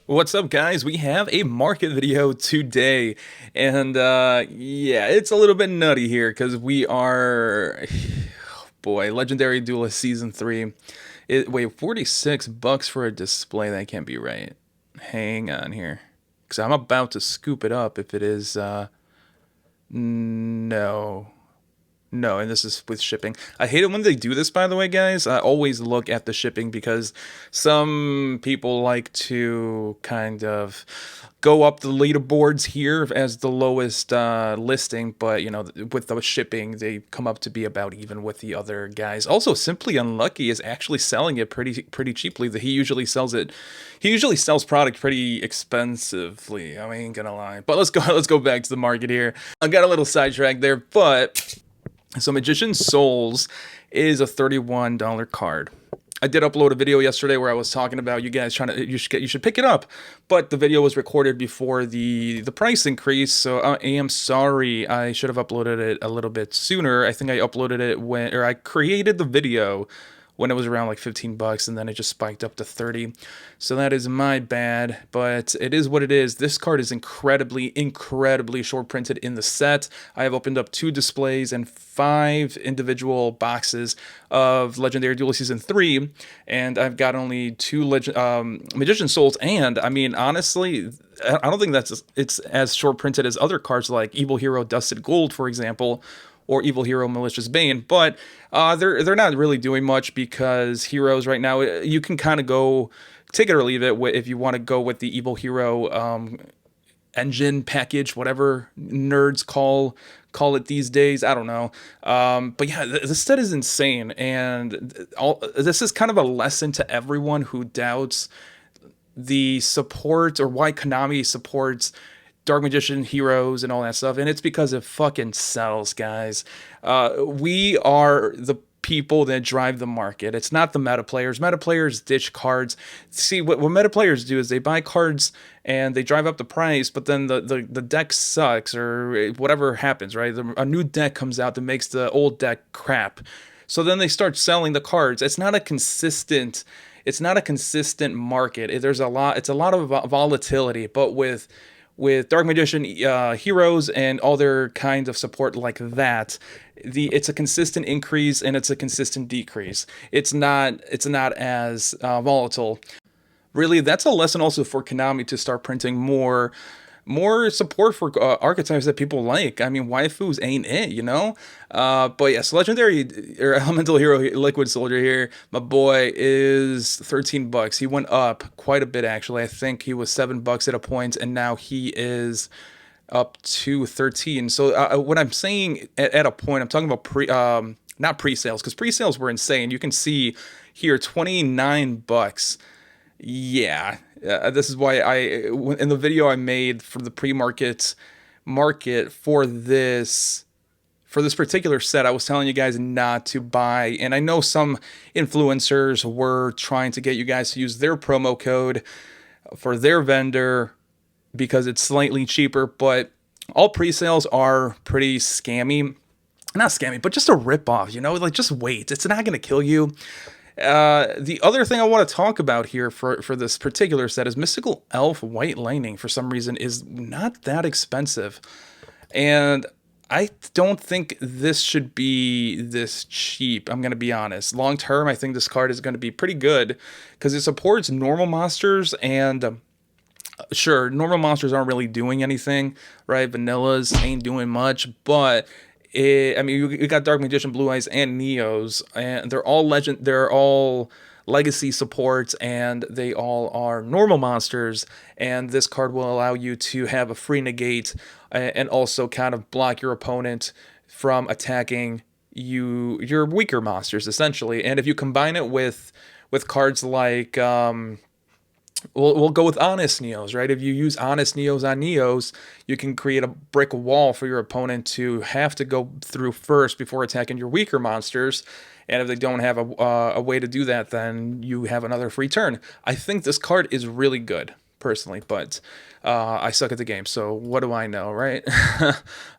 What's up, guys? We have a market video today, and yeah, it's a little bit nutty here because we are, boy, Legendary Duelist Season 3. Wait, $46 for a display? That can't be right. Hang on here, because I'm about to scoop it up if it is, no. No, and this is with shipping. I hate it when they do this, by the way, guys. I always look at the shipping because some people like to kind of go up the leaderboards here as the lowest listing, but you know, with the shipping, they come up to be about even with the other guys. Also, Simply Unlucky is actually selling it pretty cheaply. He usually sells it. He usually sells product pretty expensively. I ain't gonna lie. But let's go. Let's go back to the market here. I got a little sidetracked there, but. So Magician Souls is a $31 card. I did upload a video yesterday where I was talking about you guys trying to you should pick it up, but the video was recorded before the price increase, so I am sorry. I should have uploaded it a little bit sooner. I think I uploaded it I created the video when it was around like $15, and then it just spiked up to 30. So that is my bad, but it is what it is. This card is incredibly short printed in the set. I have opened up 2 displays and 5 individual boxes of Legendary Duelist Season 3, and I've got only 2 Magician Souls, and I mean, honestly, I don't think it's as short printed as other cards like Evil Hero Dusted Gold, for example, or Evil Hero Malicious Bane, but they're not really doing much because heroes right now, you can kind of go take it or leave it if you want to go with the Evil Hero engine package, whatever nerds call it these days. I don't know, but yeah, the set is insane, and this is kind of a lesson to everyone who doubts the support or why Konami supports Dark Magician heroes and all that stuff, and it's because it fucking sells, guys. We are the people that drive the market. It's not the meta players. Meta players ditch cards. See, what meta players do is they buy cards and they drive up the price, but then the deck sucks or whatever happens, right? A new deck comes out that makes the old deck crap. So then they start selling the cards. It's not a consistent market. There's a lot. It's a lot of volatility, but with Dark Magician heroes and all their kinds of support like that, it's a consistent increase and it's a consistent decrease. It's not as volatile. Really, that's a lesson also for Konami to start printing more support for archetypes that people like. I mean, waifus ain't it, you know? But yes, Legendary or Elemental Hero Liquid Soldier here, my boy, is $13. He went up quite a bit, actually. I think he was $7 at a point, and now he is up to 13. So when I'm saying at a point, I'm talking about not pre-sales, because pre-sales were insane. You can see here, $29. Yeah, this is why in the video I made for the pre-market market for this particular set, I was telling you guys not to buy. And I know some influencers were trying to get you guys to use their promo code for their vendor because it's slightly cheaper, but all pre-sales are pretty scammy. Not scammy, but just a rip-off, you know? Like, just wait. It's not going to kill you. The other thing I want to talk about here for this particular set is Mystical Elf White Lightning, for some reason, is not that expensive. And I don't think this should be this cheap, I'm going to be honest. Long term, I think this card is going to be pretty good because it supports normal monsters, and sure, normal monsters aren't really doing anything, right? Vanillas ain't doing much, but I mean, you got Dark Magician, Blue Eyes, and Neos, and they're all legacy supports, and they all are normal monsters. And this card will allow you to have a free negate, and also kind of block your opponent from attacking your weaker monsters, essentially. And if you combine it with cards like we'll go with Honest Neos, right? If you use Honest Neos on Neos, you can create a brick wall for your opponent to have to go through first before attacking your weaker monsters. And if they don't have a way to do that, then you have another free turn. I think this card is really good, personally, but I suck at the game, so what do I know, right?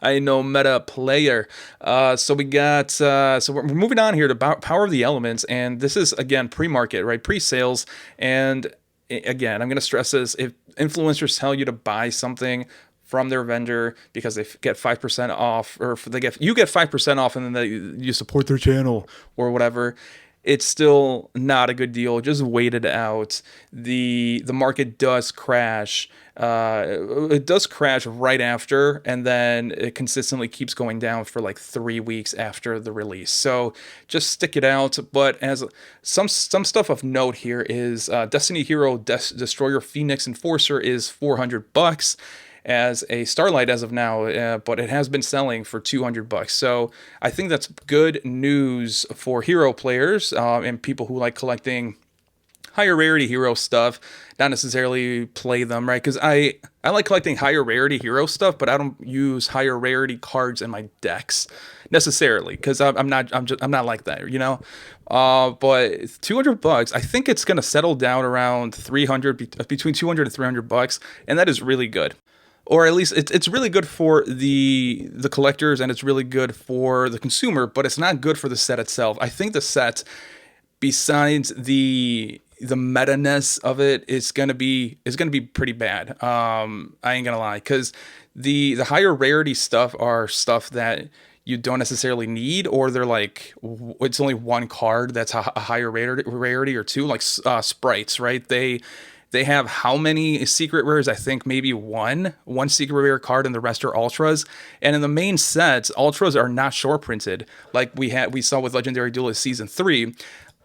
I know meta player. So we got, so we're moving on here to Power of the Elements, and this is, again, pre-market, right? Pre-sales, and again, I'm going to stress this. If influencers tell you to buy something from their vendor because they get 5% off, or you get 5% off, and then you support their channel or whatever, it's still not a good deal. Just wait it out. The market does crash. It does crash right after, and then it consistently keeps going down for like 3 weeks after the release. So just stick it out. But as some stuff of note here is Destiny Hero Destroyer Phoenix Enforcer is $400 as a Starlight as of now, but it has been selling for $200. So I think that's good news for hero players and people who like collecting higher rarity hero stuff, not necessarily play them, right? Because I like collecting higher rarity hero stuff, but I don't use higher rarity cards in my decks necessarily, because I'm not like that, you know. But $200, I think it's gonna settle down around 300, between 200 and $300, and that is really good. Or at least it's really good for the collectors, and it's really good for the consumer, but it's not good for the set itself. I think the set, besides the meta-ness of it, is gonna be pretty bad. I ain't gonna lie, because the higher rarity stuff are stuff that you don't necessarily need, or they're like, it's only one card that's a higher rarity or two, like sprites, right? They have how many secret rares? I think maybe one secret rare card, and the rest are ultras. And in the main sets, ultras are not short printed like we saw with Legendary Duelist Season 3.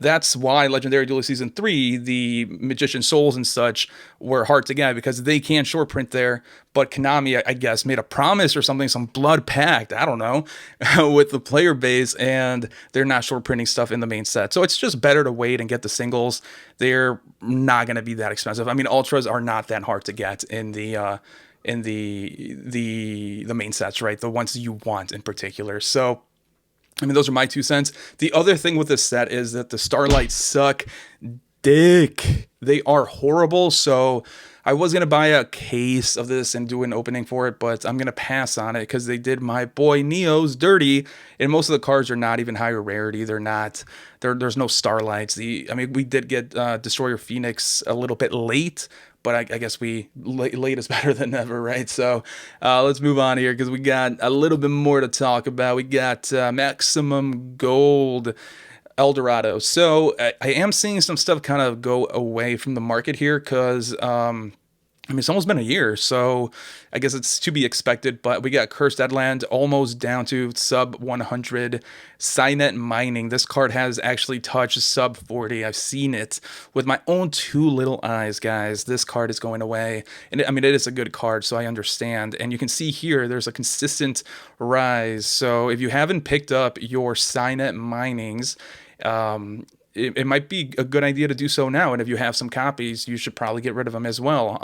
That's why Legendary Duelist Season 3, the Magician Souls and such, were hard to get, because they can't short print there. But Konami, I guess, made a promise or something, some blood pact, I don't know, with the player base, and they're not short printing stuff in the main set. So it's just better to wait and get the singles. They're not going to be that expensive. I mean, ultras are not that hard to get in the main sets, right? The ones you want in particular. So I mean, those are my 2 cents. The other thing with this set is that the Starlights suck dick. They are horrible. So I was going to buy a case of this and do an opening for it, but I'm going to pass on it because they did my boy Neo's dirty. And most of the cards are not even higher rarity. They're not, there's no Starlights. I mean, we did get Destroyer Phoenix a little bit late, but I guess late is better than never, right? So let's move on here, because we got a little bit more to talk about. We got Maximum Gold Dorado. So I am seeing some stuff kind of go away from the market here, because I mean, it's almost been a year, so I guess it's to be expected. But we got Cursed Deadland almost down to sub 100. Cynet Mining, this card has actually touched sub 40. I've seen it with my own 2 little eyes, guys. This card is going away, and I mean, it is a good card, so I understand. And you can see here, there's a consistent rise. So if you haven't picked up your Cynet Minings, it might be a good idea to do so now. And if you have some copies, you should probably get rid of them as well.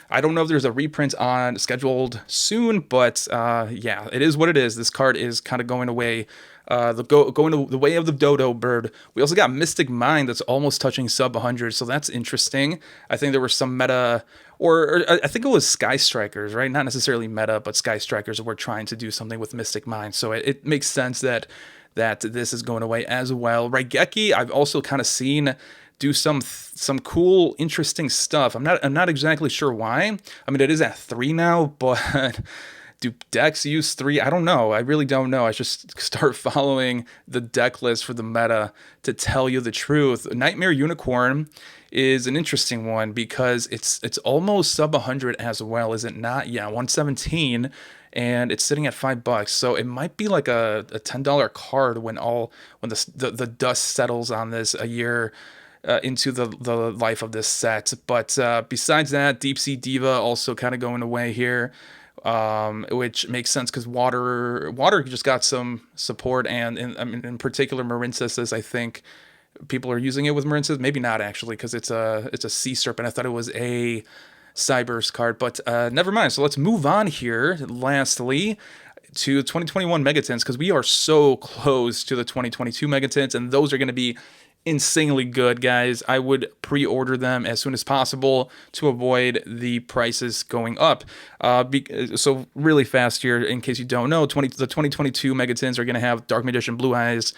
I don't know if there's a reprint on scheduled soon, but yeah, it is what it is. This card is kind of going away. Going to the way of the dodo bird. We also got Mystic Mind that's almost touching sub 100, so that's interesting. I think there were some meta, or I think it was Sky Strikers, right? Not necessarily meta, but Sky Strikers were trying to do something with Mystic Mind, so it makes sense that this is going away as well. Raigeki, I've also kind of seen do some cool, interesting stuff. I'm not exactly sure why. I mean, it is at 3 now, but do decks use 3? I don't know. I really don't know. I just start following the deck list for the meta to tell you the truth. Nightmare Unicorn is an interesting one, because it's almost sub 100 as well, is it not? Yeah, 117. And it's sitting at $5, so it might be like a $10 card when the dust settles on this a year into the life of this set. But besides that, Deep Sea Diva also kind of going away here, which makes sense because water just got some support, and in particular Marincesses, I think people are using it with Marincesses. Maybe not actually, because it's a Sea Serpent. I thought it was a Cyberse card, but never mind. So let's move on here, lastly, to 2021 Megatins, because we are so close to the 2022 Megatins, and those are going to be insanely good, guys. I would pre-order them as soon as possible to avoid the prices going up. So really fast here, in case you don't know, the 2022 Megatins are going to have Dark Magician Blue Eyes,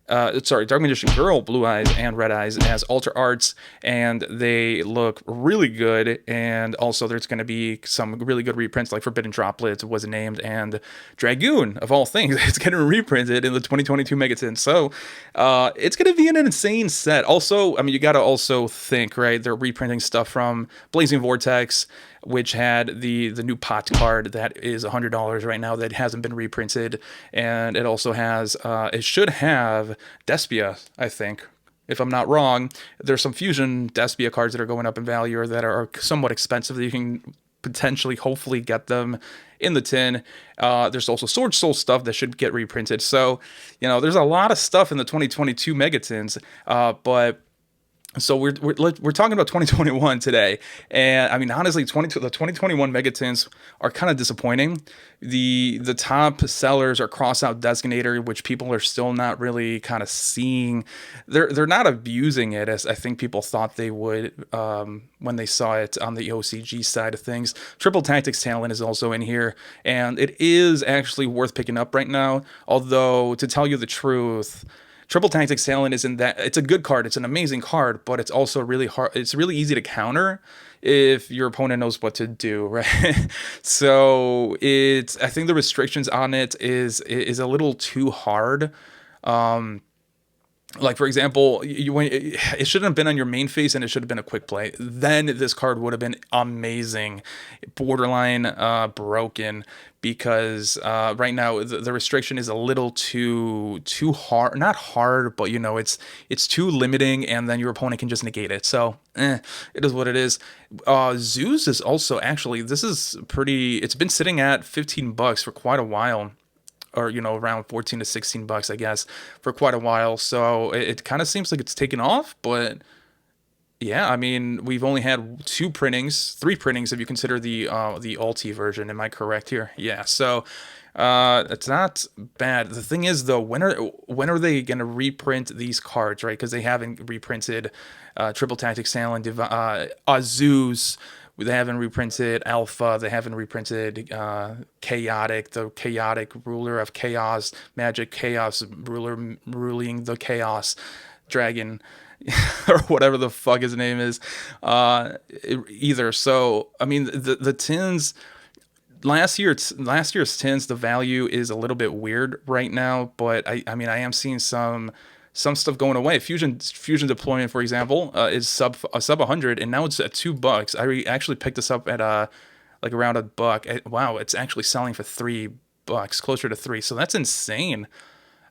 sorry, Dark Magician Girl, Blue Eyes and Red Eyes as Alter Arts, and they look really good. And also, there's going to be some really good reprints, like Forbidden Droplets was named, and Dragoon, of all things, it's getting reprinted in the 2022 Mega Tine. So, it's going to be an insane set. Also, I mean, you got to also think, right? They're reprinting stuff from Blazing Vortex, which had the new POTE card that is $100 right now that hasn't been reprinted, and it also has it should have Despia, I think, if I'm not wrong. There's some Fusion Despia cards that are going up in value or that are somewhat expensive that you can potentially, hopefully, get them in the tin. There's also Sword Soul stuff that should get reprinted. So, you know, there's a lot of stuff in the 2022 Mega Tines, but. So we're talking about 2021 today, and I mean honestly, the 2021 Mega Tines are kind of disappointing. The top sellers are Crossout Designator, which people are still not really kind of seeing. They're not abusing it as I think people thought they would when they saw it on the OCG side of things. Triple Tactics Talent is also in here, and it is actually worth picking up right now. Although to tell you the truth, Triple Tactics Talent isn't that. It's a good card. It's an amazing card, but it's also really hard. It's really easy to counter if your opponent knows what to do, right? So I think the restrictions on it is a little too hard. Like, for example, it shouldn't have been on your main phase and it should have been a quick play. Then this card would have been amazing. Borderline broken, because right now the restriction is a little too hard. Not hard, but you know, it's too limiting, and then your opponent can just negate it. So it is what it is. Zeus is also, actually, this is pretty, it's been sitting at $15 for quite a while. Or, you know, around 14 to 16 bucks, I guess, for quite a while. So it kind of seems like it's taken off, but yeah, I mean, we've only had three printings if you consider the ulti version. Am I correct here? Yeah. So it's not bad. The thing is, though, when are they gonna reprint these cards, right? Because they haven't reprinted Triple Tactics Talent, Zeus. They haven't reprinted Alpha. They haven't reprinted Chaotic, the chaotic ruler of chaos, magic chaos ruler ruling the chaos dragon, or whatever the fuck his name is, either. So I mean, the tins. Last year's tins, the value is a little bit weird right now, but I mean, I am seeing some stuff going away. Fusion deployment, for example, is sub 100, and now it's at $2. I actually picked this up at like around $1. Wow, it's actually selling for $3, closer to 3. So that's insane.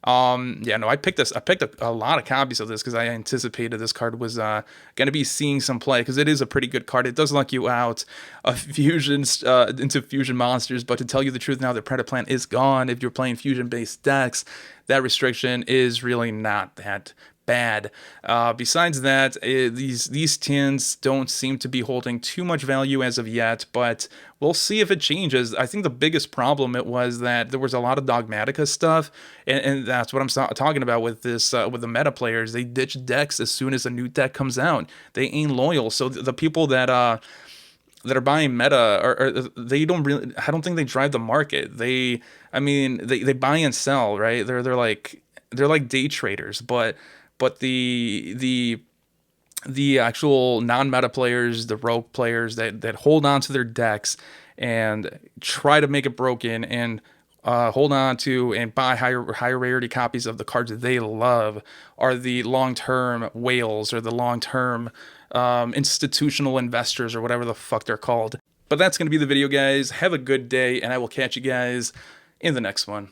Yeah, no, I picked a lot of copies of this because I anticipated this card was going to be seeing some play, because it is a pretty good card. It does lock you out of fusions into fusion monsters, but to tell you the truth, now the Predaplant is gone. If you're playing fusion-based decks, that restriction is really not that bad. Besides that, these tins don't seem to be holding too much value as of yet, but we'll see if it changes. I think the biggest problem it was that there was a lot of Dogmatica stuff, and that's what I'm talking about with this with the meta players. They ditch decks as soon as a new deck comes out. They ain't loyal. So the people that are buying meta, or they don't really, I don't think they drive the market. They buy and sell, right? They're like day traders, but the actual non-meta players, the rogue players that hold on to their decks and try to make it broken and hold on to and buy higher rarity copies of the cards that they love, are the long-term whales, or the long-term institutional investors, or whatever the fuck they're called. But that's going to be the video, guys. Have a good day, and I will catch you guys in the next one.